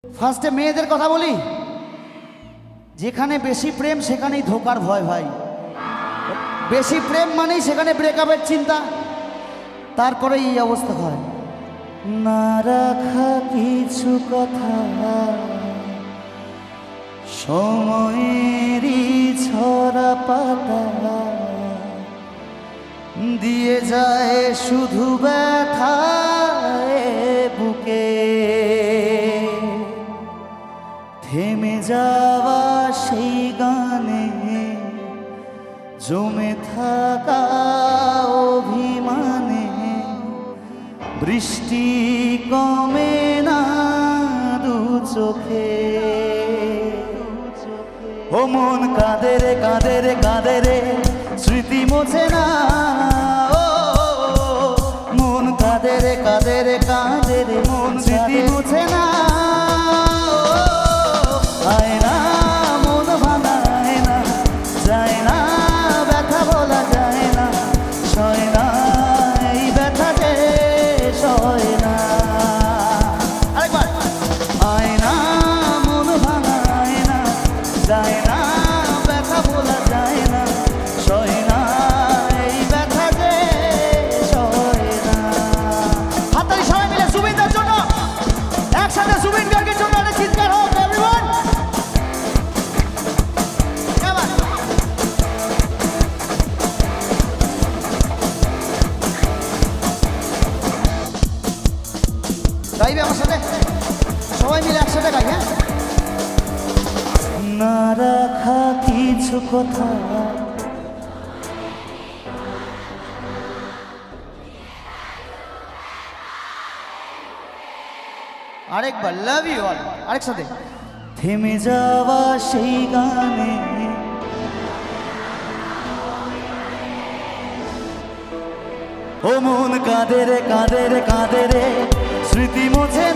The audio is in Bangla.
ফার্স্টে মেয়েদের কথা বলি, যেখানে বেশি প্রেম সেখানেই ধোকার ভয় ভাই। বেশি প্রেম মানেই সেখানে ব্রেকআপের চিন্তা, তারপরে এই অবস্থা হয়। না রাখা কিছু কথা সময়েরই ছড়া পাতা দিয়ে যায় শুধু ব্যথায় বুকে। থেমে যাওয়া সেই গানে জমে থাকা অভিমানে বৃষ্টি কমে না দু চোখে। ও মন কাঁদে রে কাঁদে রে কাঁদে রে স্মৃতি মোছে না। ও মন কাঁদে রে কাঁদে রে কাঁদে রে মন স্মৃতি মোছে না। আয় না মন ভাঙায় না, যায় না ব্যথা বলা যায় না, সয় না এই ব্যথা যে সয় না। আরেকবার। আয় না মন ভাঙায় না, যায় না ব্যথা বলা যায় না, সয় না এই ব্যথা যে সয় না। হাততালি সবাই মিলে জুবিনদার জন্য, একসাথে জুবিন গার্গের জন্য একটা চিৎকার হোক এভরিওয়ান। গাইবে আমার সাথে, সবাই মিলে একসাথে গাই। হ্যাঁ, না রাখা কিছু কথা আরেকবার লাভ ইউ অল আরেক সাথে। থেমে যাওয়া সেই গানে ও মন কাঁদে রে কাঁদে রে কাঁদে রে স্মৃতি মোছে